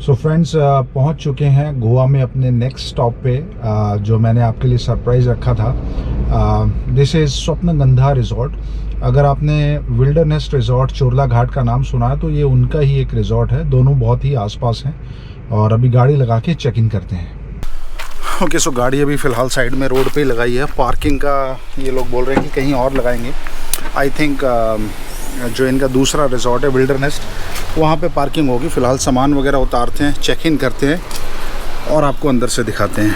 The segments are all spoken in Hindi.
सो फ्रेंड्स पहुंच चुके हैं गोवा में अपने नेक्स्ट स्टॉप पे, जो मैंने आपके लिए सरप्राइज़ रखा था। This is Swapnagandha resort. अगर आपने विल्डरनेस्ट रिजॉर्ट चोरला घाट का नाम सुना है तो ये उनका ही एक रिजॉर्ट है। दोनों बहुत ही आसपास हैं और अभी गाड़ी लगा के चेक इन करते हैं। ओके, सो गाड़ी अभी फ़िलहाल साइड में रोड पे ही लगाई है। पार्किंग का ये लोग बोल रहे हैं कि कहीं और लगाएंगे। आई थिंक जो इनका दूसरा रिजॉर्ट है विल्डरनेस्ट, वहाँ पे पार्किंग होगी। फ़िलहाल सामान वगैरह उतारते हैं, चेक इन करते हैं और आपको अंदर से दिखाते हैं।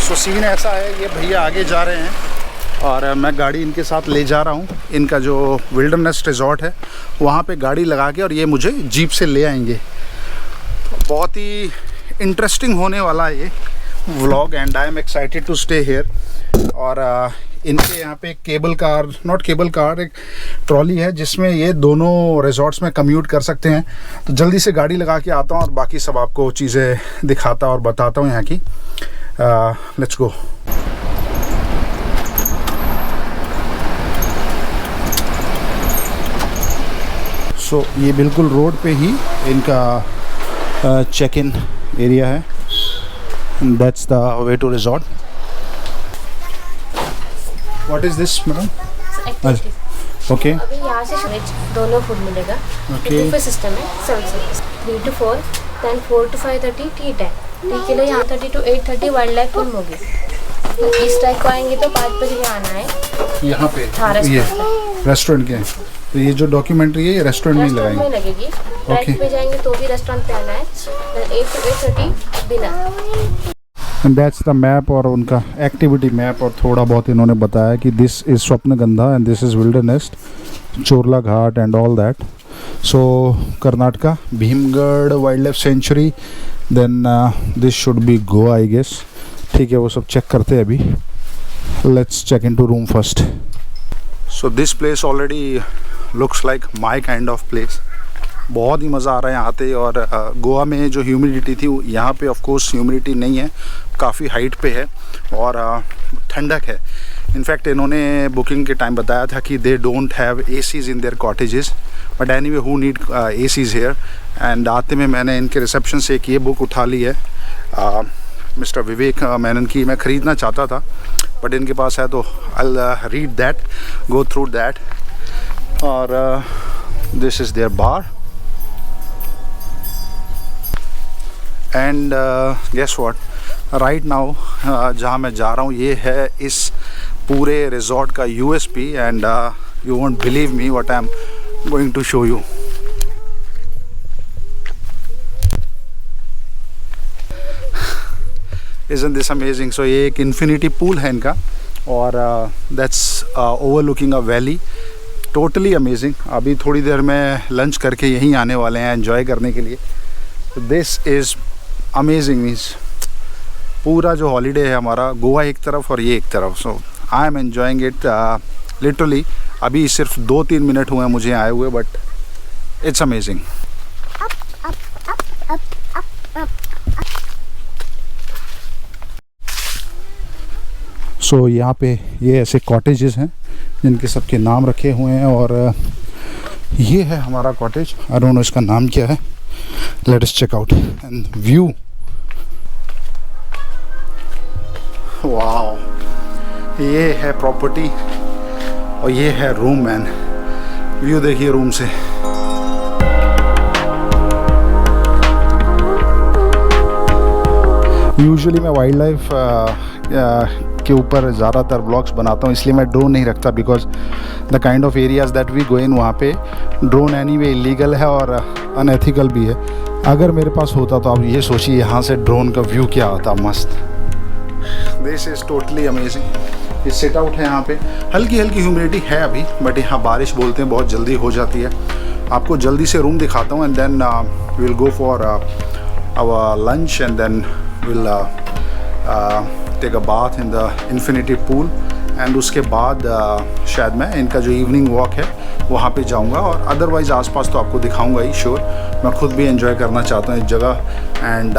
सो सीन ऐसा है, ये भैया आगे जा रहे हैं और मैं गाड़ी इनके साथ ले जा रहा हूँ। इनका जो विल्डरनेस्ट रिजॉर्ट है वहाँ पे गाड़ी लगा के और ये मुझे जीप से ले आएंगे। बहुत ही इंटरेस्टिंग होने वाला है ये vlog and I am excited to stay here. और इनके यहाँ पे cable car, not cable car, एक ट्रॉली है जिसमें ये दोनों रिजॉर्ट्स में कम्यूट कर सकते हैं। तो जल्दी से गाड़ी लगा के आता हूँ और बाकी सब आपको चीज़ें दिखाता और बताता हूँ यहाँ की। Let's go. सो ये बिल्कुल रोड पे ही इनका चेक इन एरिया है। That's the way to resort. What is this, madam? Okay. अभी यहाँ से दोनों फूड मिलेगा। बुफे सिस्टम है। 3 to 4, then 4 to 5:30 T time. T के लिए यहाँ 30 to 8:30 वाइल्ड लाइफ फिल्म होगी। इस टाइम को आएंगे तो 5 बजे यहाँ आना है। यहाँ पे ये रेस्टोरेंट के हैं। तो ये जो डॉक्यूमेंट्री है ये रेस्टोरेंट में लगाएंगे। में लगेगी। राइट पे जाएंगे तो भी रेस्टोरेंट पे आना है। 8 to 8:30 dinner. And that's the map और उनका एक्टिविटी मैप, और थोड़ा बहुत इन्होंने बताया कि this is Swapnagandha and this is Wildernest, Chorla Ghat and all that. So Karnataka, Bhimgad wild life sanctuary, then this should be Goa I guess. ठीक है, वो सब चेक करते हैं अभी। Let's check in to room first. So this place already looks like my kind of place. बहुत ही मज़ा आ रहा है यहाँ पे। और गोवा में जो ह्यूमिडिटी थी यहाँ पे ऑफ कोर्स ह्यूमिडिटी नहीं है, काफ़ी हाइट पे है और ठंडक है। इनफैक्ट इन्होंने बुकिंग के टाइम बताया था कि they don't have ACs in their cottages, but anyway who need ACs here. And आते में मैंने इनके रिसेप्शन से एक ये बुक उठा ली है, मिस्टर विवेक मेनन की। मैं ख़रीदना चाहता था बट इनके पास है तो I read that, go through that. और this is their bar and guess what, right now जहाँ मैं जा रहा हूँ ये है इस पूरे रिजॉर्ट का USP and you won't believe me what I am going to show you. Isn't this amazing? So ये एक इन्फिनिटी पूल है इनका और that's overlooking a valley. Totally amazing. अभी थोड़ी देर में लंच करके यहीं आने वाले हैं एंजॉय करने के लिए। This is amazing. मीन्स पूरा जो हॉलीडे है हमारा, गोवा एक तरफ और ये एक तरफ। So I am enjoying it literally. अभी सिर्फ 2-3 मिनट हुए हैं मुझे आए हुए, बट इट्स अमेजिंग। सो यहाँ पे ये ऐसे कॉटेजेस हैं जिनके सबके नाम रखे हुए हैं और ये है हमारा कॉटेज। आई डोंट नो इसका नाम क्या है। Let us check out and view. Wow, ये है प्रॉपर्टी और ये है रूम मैन। व्यू देखिए रूम से। यूजुअली मैं वाइल्ड लाइफ के ऊपर ज़्यादातर ब्लॉग्स बनाता हूँ, इसलिए मैं ड्रोन नहीं रखता because the kind of areas that we go in वहाँ पे ड्रोन एनीवे इलीगल है और अनएथिकल भी है। अगर मेरे पास होता तो आप ये सोचिए यहाँ से ड्रोन का व्यू क्या आता, मस्त। This is totally amazing. ये सिट आउट है यहाँ पे। हल्की हल्की ह्यूमिडिटी है अभी, बट यहाँ बारिश बोलते हैं बहुत जल्दी हो जाती है। आपको जल्दी से रूम दिखाता हूँ and then will go for our lunch and then will take a bath in the infinity pool and उसके बाद शायद मैं इनका जो इवनिंग वॉक है वहाँ पे जाऊँगा। और अदरवाइज़ आसपास तो आपको दिखाऊँगा ही श्योर। मैं खुद भी एंजॉय करना चाहता हूँ इस जगह। And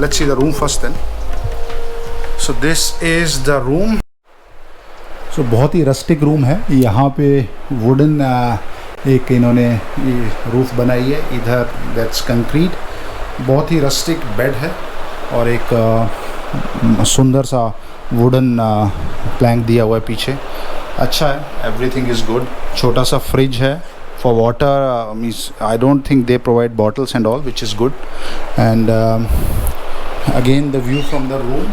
let's see the room first then. So this is the room. So बहुत ही रस्टिक रूम है। यहाँ पे वुडन एक इन्होंने ये रूफ बनाई है, इधर दैट्स कंक्रीट, बहुत ही रस्टिक बेड है और एक सुंदर सा वुडन प्लैंक दिया हुआ है पीछे। अच्छा है, एवरीथिंग इज़ गुड। छोटा सा फ्रिज है for water, means I don't think they provide bottles and all, which is good. And again the view from the room,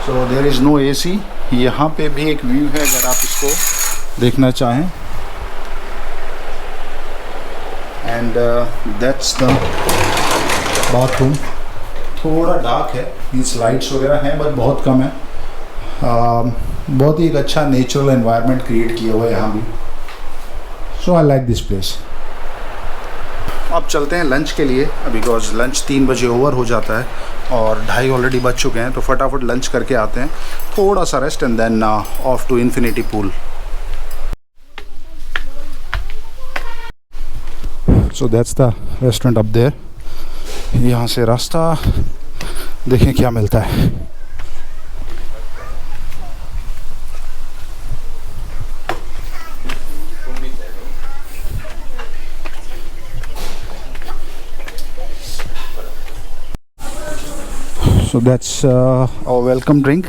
so there is no AC. यहाँ पे भी एक व्यू है अगर आप इसको देखना चाहें। And that's the bathroom. थोड़ा डार्क है, मीन्स लाइट्स वगैरह हैं बट बहुत कम है। बहुत ही एक अच्छा नेचुरल एनवायरनमेंट क्रिएट किया हुआ है यहाँ भी। सो आई लाइक दिस प्लेस। अब चलते हैं लंच के लिए, बिकॉज लंच 3 बजे ओवर हो जाता है और 2:30 ऑलरेडी बज चुके हैं, तो फटाफट लंच करके आते हैं, थोड़ा सा rest and then off to infinity pool. So that's the restaurant up there. यहाँ से रास्ता देखें क्या मिलता है। So that's our welcome drink.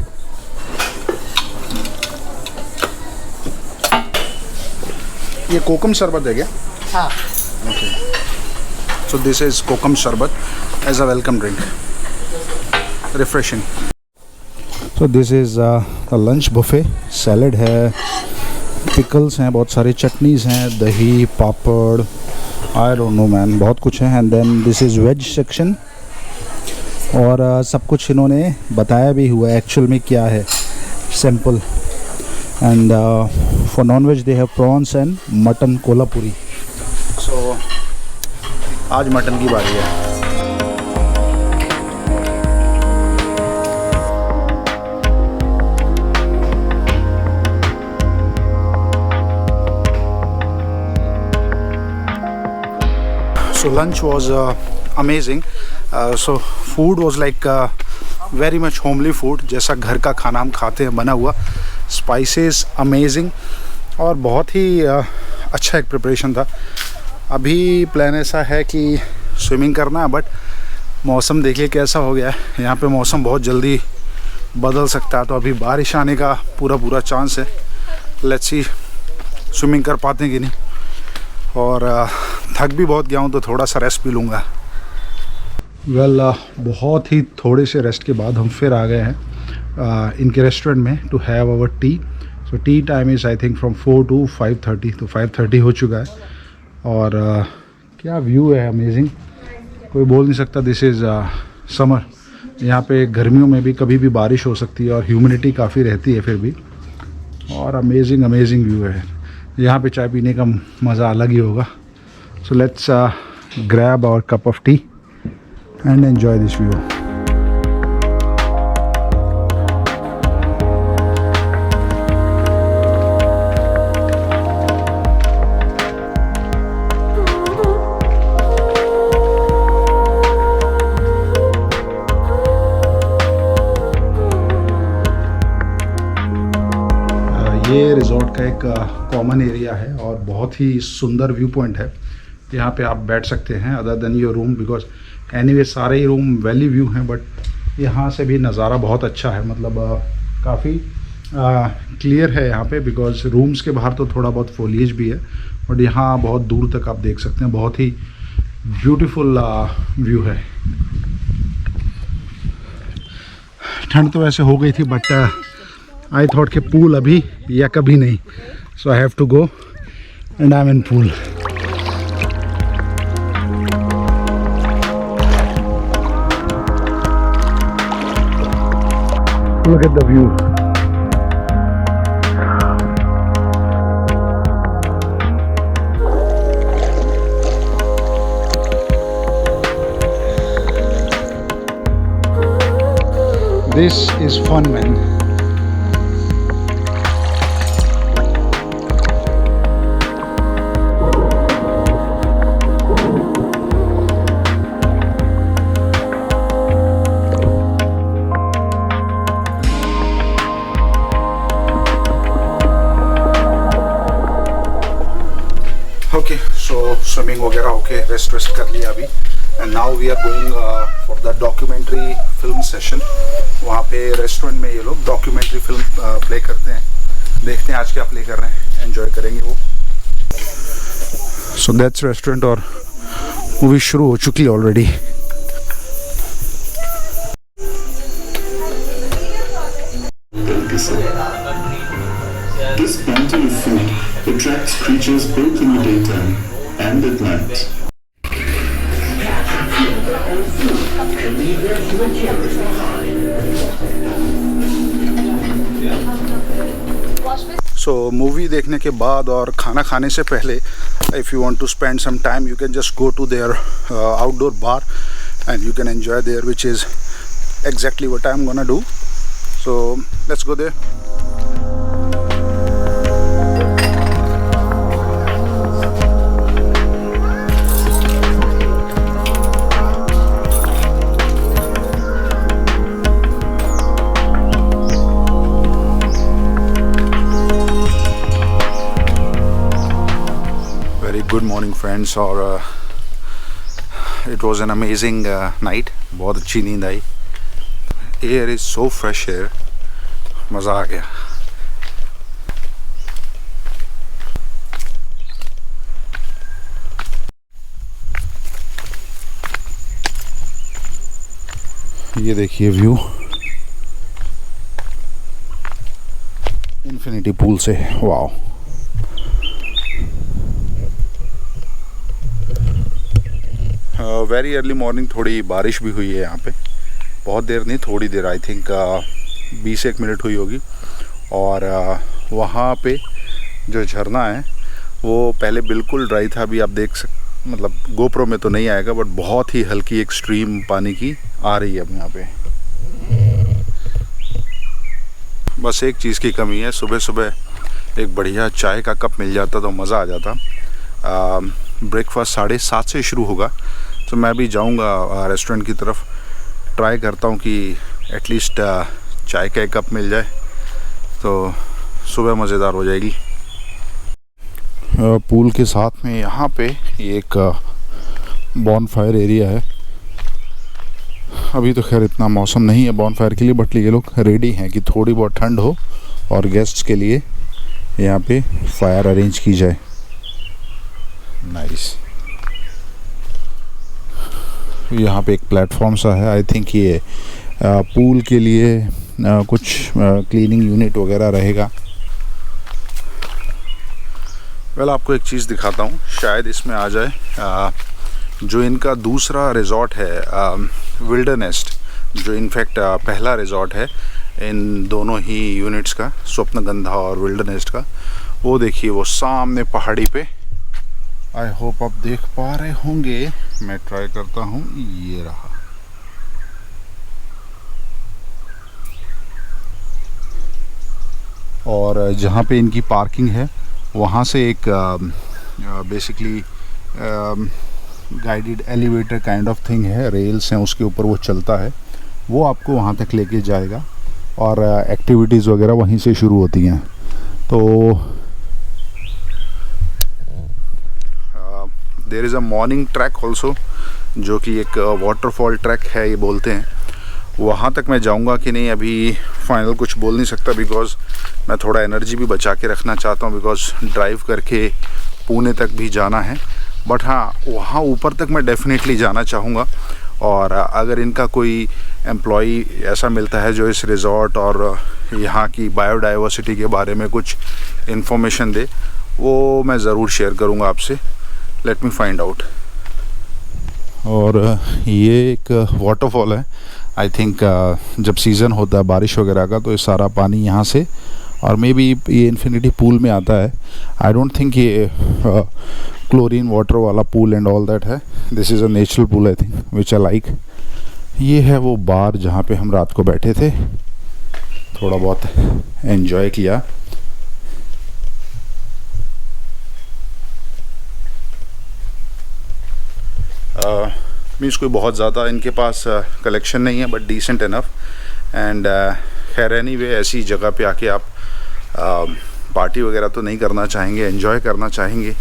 ये कोकम शरबत है क्या? हाँ। Okay. So this is कोकम शरबत as a welcome drink. Refreshing. So this is the lunch buffet. Salad है, pickles हैं, बहुत सारी चटनीज हैं, दही, पापड़, I don't know man, बहुत कुछ है। And then this is veg section. और सब कुछ इन्होंने बताया भी हुआ है एक्चुअल में क्या है, simple. And for non veg they have prawns and mutton Kolhapuri. So आज मटन की बारी है। So lunch was amazing. So food was like very much homely food, जैसा घर का खाना हम खाते हैं बना हुआ। स्पाइसेस अमेजिंग और बहुत ही अच्छा एक प्रिपरेशन था। अभी प्लान ऐसा है कि स्विमिंग करना है, बट मौसम देखिए कैसा हो गया है। यहाँ पे मौसम बहुत जल्दी बदल सकता है, तो अभी बारिश आने का पूरा चांस है। लेट्स सी स्विमिंग कर पाते हैं कि नहीं। और थक भी बहुत गया हूँ, तो थोड़ा सा रेस्ट भी लूँगा। बहुत ही थोड़े से रेस्ट के बाद हम फिर आ गए हैं इनके रेस्टोरेंट में to have our tea. So tea time is I think from 4 to 5:30, तो 5:30 हो चुका है। और क्या व्यू है, अमेजिंग, कोई बोल नहीं सकता। This is summer. यहाँ पे गर्मियों में भी कभी भी बारिश हो सकती है और ह्यूमिडिटी काफ़ी रहती है फिर भी, और अमेजिंग व्यू है। यहाँ पे चाय पीने का मज़ा अलग ही होगा। So let's grab our cup of tea and enjoy this view. ये रिजॉर्ट का एक कॉमन एरिया है और बहुत ही सुंदर व्यू पॉइंट है। यहाँ पे आप बैठ सकते हैं other than your room, because anyway सारे ही रूम वैली व्यू हैं, बट यहाँ से भी नज़ारा बहुत अच्छा है। मतलब काफ़ी क्लियर है यहाँ पे, बिकॉज रूम्स के बाहर तो थोड़ा बहुत फोलिएज भी है, बट यहाँ बहुत दूर तक आप देख सकते हैं। बहुत ही ब्यूटीफुल व्यू है। ठंड तो वैसे हो गई थी, बट आई थॉट कि पूल अभी या कभी नहीं, so I have to go and I am in pool. Look at the view. This is fun, man. होके रेस्ट कर लिया अभी, and now we are going for the documentary film session. वहाँ पे रेस्टोरेंट में ये लोग डॉक्यूमेंट्री फिल्म प्ले करते हैं, देखते हैं आज क्या प्ले कर रहे हैं, एंजॉय करेंगे वो। सो दैट्स रेस्टोरेंट और मूवी शुरू हो चुकी है already. This fountain of food attracts creatures both in the daytime and at night. So movie देखने के बाद और खाना खाने से पहले, if you want to spend some time, you can just go to there outdoor bar and you can enjoy there, which is exactly what I'm gonna do. So let's go there. Very good morning friends, और it was an amazing night. बहुत अच्छी नींद आई। Air is so fresh here, मज़ा आ गया। ये देखिए व्यू इन्फिनिटी पूल से, वाओ। वेरी अर्ली मॉर्निंग थोड़ी बारिश भी हुई है यहाँ पे, बहुत देर नहीं, थोड़ी देर, आई थिंक 20-1 मिनट हुई होगी। और वहाँ पे जो झरना है वो पहले बिल्कुल ड्राई था, अभी आप देख मतलब गोप्रो में तो नहीं आएगा, बट बहुत ही हल्की एक स्ट्रीम पानी की आ रही है अब यहाँ पे। बस एक चीज़ की कमी है, सुबह सुबह एक बढ़िया चाय का कप मिल जाता तो मज़ा आ जाता। ब्रेकफास्ट 7:30 से शुरू होगा, तो मैं भी जाऊँगा रेस्टोरेंट की तरफ, ट्राई करता हूँ कि एटलीस्ट चाय का एक कप मिल जाए तो सुबह मज़ेदार हो जाएगी। पूल के साथ में यहाँ पे एक बॉनफायर एरिया है। अभी तो खैर इतना मौसम नहीं है बॉनफायर के लिए, बट ये लोग रेडी हैं कि थोड़ी बहुत ठंड हो और गेस्ट्स के लिए यहाँ पे फायर अरेंज की जाए। नाइस। यहाँ पे एक प्लेटफॉर्म सा है, आई थिंक ये पूल के लिए कुछ क्लीनिंग यूनिट वगैरह रहेगा। वेल आपको एक चीज़ दिखाता हूँ, शायद इसमें आ जाए। जो इनका दूसरा रिज़ॉर्ट है विल्डरनेस्ट, जो इनफैक्ट पहला रिज़ॉर्ट है इन दोनों ही यूनिट्स का, स्वप्नगंधा और विल्डरनेस्ट का, वो देखिए वो सामने पहाड़ी पे। आई होप आप देख पा रहे होंगे, मैं ट्राई करता हूँ, ये रहा। और जहाँ पे इनकी पार्किंग है वहाँ से एक basically guided elevator kind of thing है, रेल्स हैं उसके ऊपर वो चलता है, वो आपको वहाँ तक लेके जाएगा और एक्टिविटीज़ वगैरह वहीं से शुरू होती हैं। तो there is a morning trek also, जो कि एक वाटरफॉल ट्रैक है ये बोलते हैं। वहाँ तक मैं जाऊँगा कि नहीं अभी फाइनल कुछ बोल नहीं सकता, बिकॉज़ मैं थोड़ा एनर्जी भी बचा के रखना चाहता हूँ, बिकॉज़ ड्राइव करके पुणे तक भी जाना है। बट हाँ, वहाँ ऊपर तक मैं डेफिनेटली जाना चाहूँगा। और अगर इनका कोई एम्प्लॉई ऐसा मिलता है जो इस रिज़ॉर्ट और यहाँ की बायोडाइवर्सिटी के बारे में कुछ इन्फॉर्मेशन दे, वो मैं ज़रूर शेयर करूँगा आपसे। Let me find out. और ये एक वाटरफॉल है, आई थिंक जब सीज़न होता है बारिश वगैरह का तो ये सारा पानी यहाँ से, और मे बी ये इन्फिनिटी पूल में आता है। आई डोंट थिंक ये क्लोरीन वाटर वाला पूल एंड ऑल दैट है। This is a natural pool I think, which I like. ये है वो बार जहाँ पे हम रात को बैठे थे, थोड़ा बहुत एंजॉय किया। मीन्स कोई बहुत ज़्यादा इनके पास कलेक्शन नहीं है, बट डिसेंट इनफ। एंड खैर एनीवे, ऐसी जगह पे आके आप पार्टी वगैरह तो नहीं करना चाहेंगे, एंजॉय करना चाहेंगे।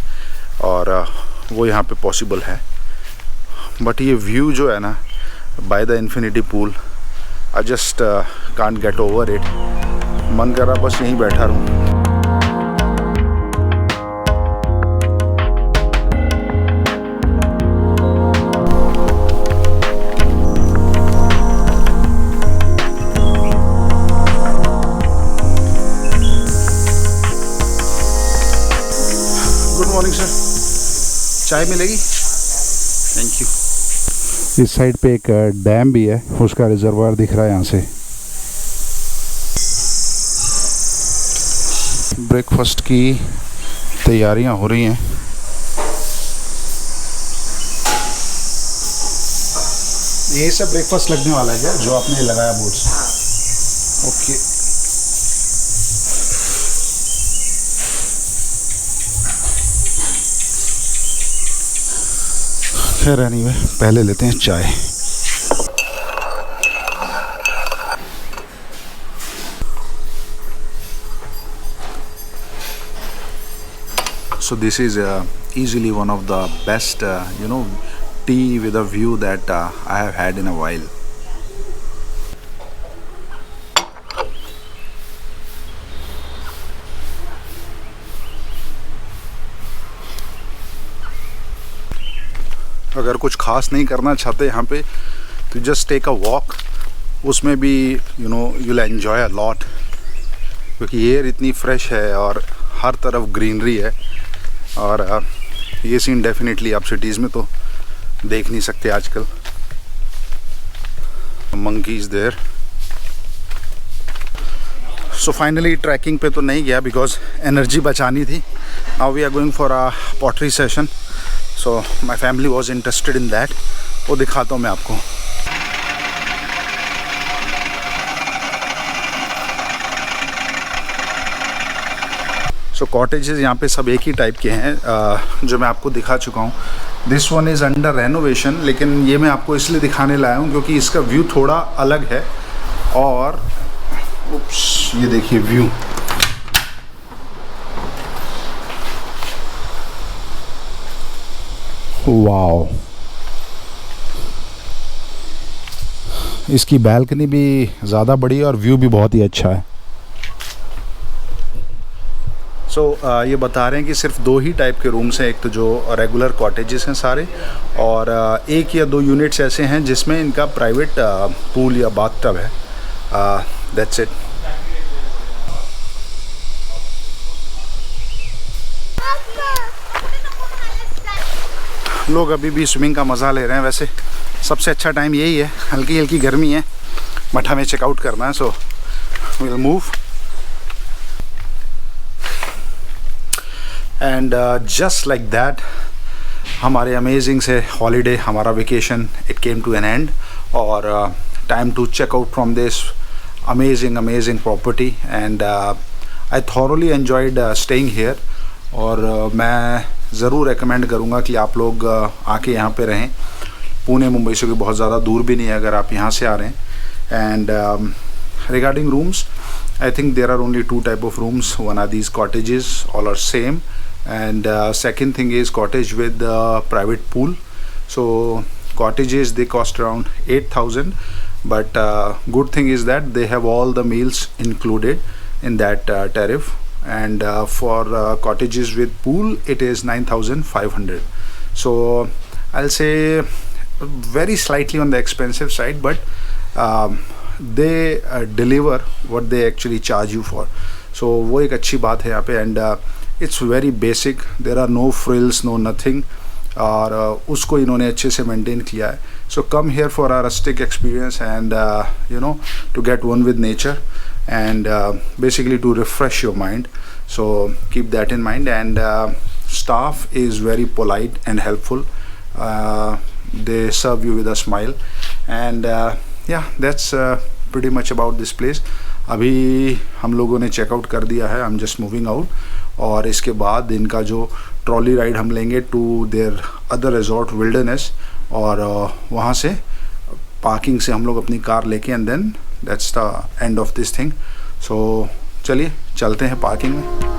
और वो यहाँ पे पॉसिबल है। बट ये व्यू जो है ना by the infinity pool, I just can't get over it. मन कर रहा बस यहीं बैठा रहूँ। गुड मॉर्निंग सर, चाय मिलेगी? Thank you. इस साइड पे एक डैम भी है, उसका रिजर्वायर दिख रहा है यहाँ से। ब्रेकफास्ट की तैयारियां हो रही हैं। यही से ब्रेकफास्ट लगने वाला है क्या, जो आपने लगाया बोर्ड से? ओके। खैर एनीवे, पहले लेते हैं चाय। So this is easily one of the best tea with a view that I have had in a while. अगर कुछ खास नहीं करना चाहते यहाँ पे तो just take a walk, उसमें भी you'll enjoy a lot, क्योंकि एयर इतनी फ्रेश है और हर तरफ ग्रीनरी है। और ये सीन डेफिनेटली आप सिटीज़ में तो देख नहीं सकते आजकल। Monkeys there. So finally trekking पे तो नहीं गया बिकॉज एनर्जी बचानी थी। Now we are going for a pottery session, so my family was interested in that. वो दिखाता हूँ मैं आपको। सो कॉटेजेस यहाँ पे सब एक ही टाइप के हैं जो मैं आपको दिखा चुका हूँ। This one is under renovation, लेकिन ये मैं आपको इसलिए दिखाने लाया हूँ क्योंकि इसका व्यू थोड़ा अलग है। और उप्स, ये देखिए व्यू। वाओ, इसकी बैल्कनी भी ज़्यादा बड़ी है और व्यू भी बहुत ही अच्छा है। सो ये बता रहे हैं कि सिर्फ 2 ही टाइप के रूम्स हैं। एक तो जो रेगुलर कॉटेजेस हैं सारे, और 1 या 2 यूनिट्स ऐसे हैं जिसमें इनका प्राइवेट पूल या बाथटब है। That's it. लोग अभी भी स्विमिंग का मज़ा ले रहे हैं। वैसे सबसे अच्छा टाइम यही है, हल्की हल्की गर्मी है बट हमें चेकआउट करना है, so will move. And just like that हमारे अमेजिंग से हॉलीडे, हमारा vacation, it came to an end. और time to check out from this amazing property. And I thoroughly enjoyed staying here. और मैं ज़रूर रेकमेंड करूँगा कि आप लोग आके यहाँ पे रहें। पुणे मुंबई से कोई बहुत ज़्यादा दूर भी नहीं है अगर आप यहाँ से आ रहे हैं। And regarding rooms, I think there are only 2 type of rooms. One are these cottages, all are same. And second thing is cottage with private pool. So cottages, they cost around 8,000. But good thing is that they have all the meals included in that tariff. And for cottages with pool, it is 9,500. So I'll say very slightly on the expensive side, but they deliver what they actually charge you for. So वो एक अच्छी बात है यहाँ पे। and it's very basic, there are no frills, no nothing, और उसको इन्होंने अच्छे से मेंटेन किया है। so come here for a rustic experience and to get one with nature and basically to refresh your mind. So keep that in mind. And staff is very polite and helpful. They serve you with a smile. And yeah, that's pretty much about this place. अभी हम लोगों ने चेकआउट कर दिया है, I am just moving out. और इसके बाद इनका जो ट्रॉली राइड हम लेंगे to there other resort wilderness, और वहाँ से पार्किंग से हम लोग अपनी कार लेके and then that's the end of this thing. So चलिए चलते हैं पार्किंग में।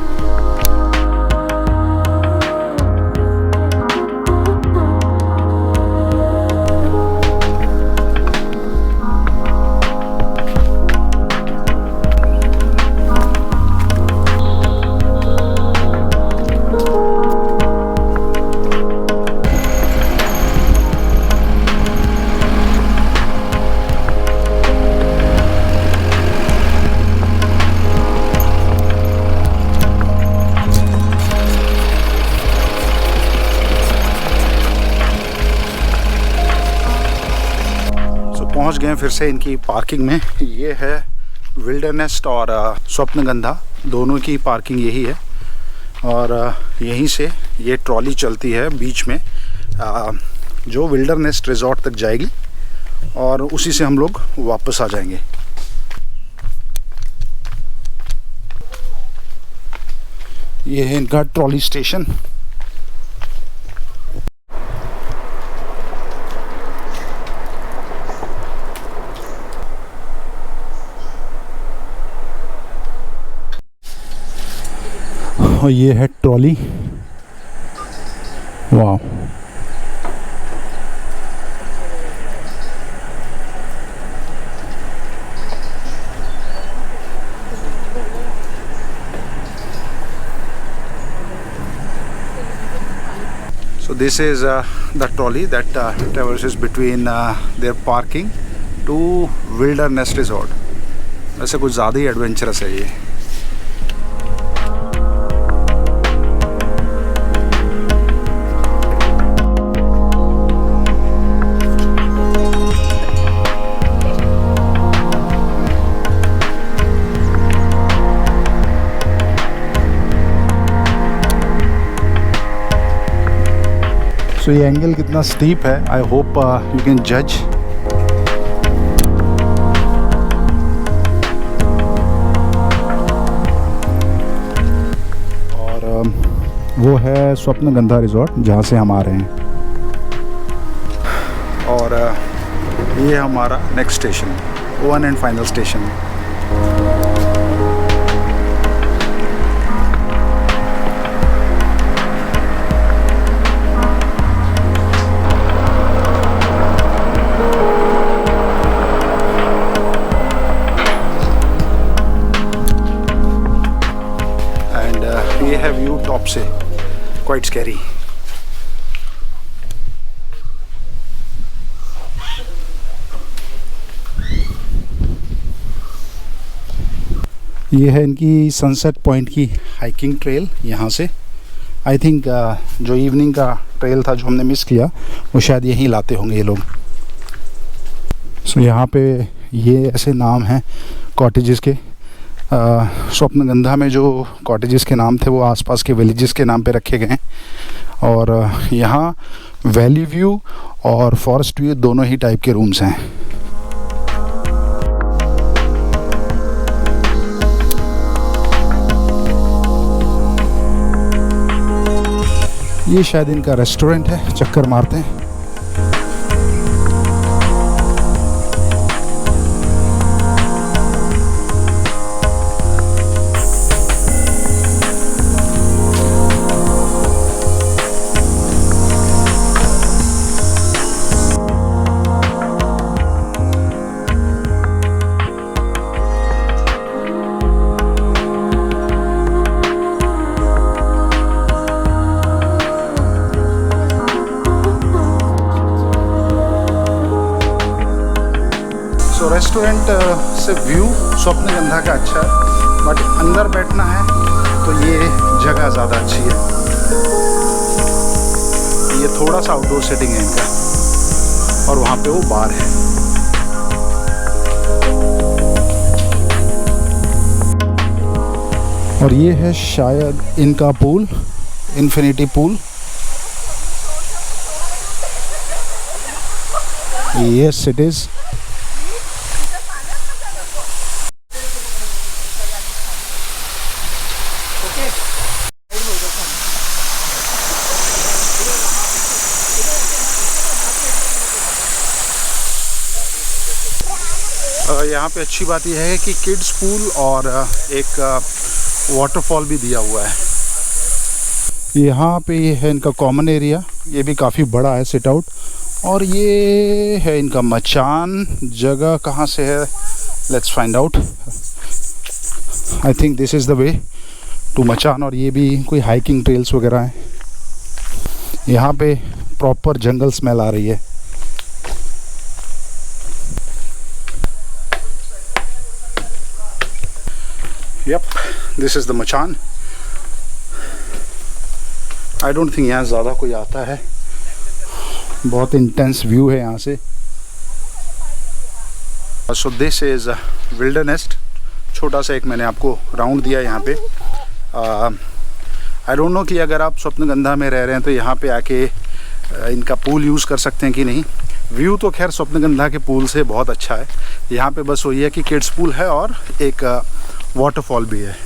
पहुंच गए हैं फिर से इनकी पार्किंग में। ये है विल्डरनेस्ट और स्वप्नगंधा, दोनों की पार्किंग यही है। और यहीं से ये ट्रॉली चलती है बीच में जो विल्डरनेस्ट रिजॉर्ट तक जाएगी और उसी से हम लोग वापस आ जाएंगे। ये है इनका ट्रॉली स्टेशन। और ये है ट्रॉली। वाह, so this is the trolley that traverses between their parking to Wilderness Resort। वैसे कुछ ज़्यादा ही एडवेंचरस है ये। तो ये एंगल कितना स्टीप है, आई होप यू कैन जज। और वो है स्वप्नगंधा रिजॉर्ट जहाँ से हम आ रहे हैं। और ये हमारा next station, one and final station. ये है व्यू टॉप से, क्वाइट स्कैरी। ये है इनकी सनसेट पॉइंट की हाइकिंग ट्रेल। यहाँ से आई थिंक जो इवनिंग का ट्रेल था जो हमने मिस किया वो शायद यहीं लाते होंगे ये लोग। सो यहाँ पे ये ऐसे नाम हैं कॉटेजेस के। स्वप्नगंधा में जो कॉटेजेस के नाम थे वो आसपास के विलेजेस के नाम पे रखे गए हैं। और यहाँ वैली व्यू और फॉरेस्ट व्यू दोनों ही टाइप के रूम्स हैं। ये शायद इनका रेस्टोरेंट है, चक्कर मारते हैं। रेस्टोरेंट से व्यू स्वप्नगंधा का अच्छा है, बट अंदर बैठना है तो ये जगह ज़्यादा अच्छी है। ये थोड़ा सा आउटडोर सेटिंग है इनका, और वहाँ पे वो बार है। और ये है शायद इनका pool, infinity pool. Yes it is. यहाँ पे अच्छी बात यह है कि किड्स पूल और एक वाटरफॉल भी दिया हुआ है। यहाँ पे ये है इनका कॉमन एरिया, ये भी काफ़ी बड़ा है, सिट आउट। और ये है इनका मचान। जगह कहाँ से है, let's find out. I think this is the way to मचान। और ये भी कोई हाइकिंग ट्रेल्स वगैरह हैं। यहाँ पे प्रॉपर जंगल स्मेल आ रही है। Yep, this is the मचान। I don't think यहाँ ज़्यादा कोई आता है। बहुत इंटेंस व्यू है यहाँ से। So this is Wildernest. छोटा सा एक मैंने आपको राउंड दिया यहाँ पे। आई डोंट नो कि अगर आप स्वप्नगंधा में रह रहे हैं तो यहाँ पे आके इनका पूल यूज़ कर सकते हैं कि नहीं। व्यू तो खैर स्वप्नगंधा के पूल से बहुत अच्छा है। यहाँ पे बस वही है कि किड्स पूल है और एक वाटरफॉल भी है।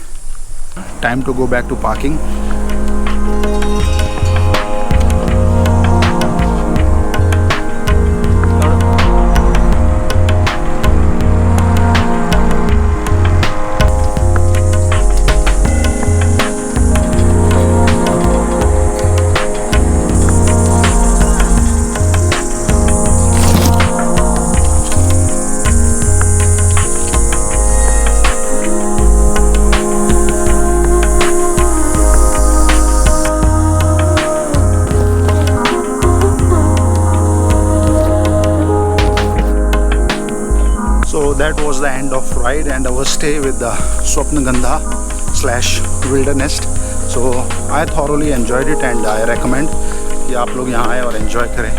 Time to go back to parking. So that was the end of ride and our stay with the Swapnagandha/Wildernest. So I thoroughly enjoyed it and I recommend कि आप लोग यहाँ आए और enjoy करें।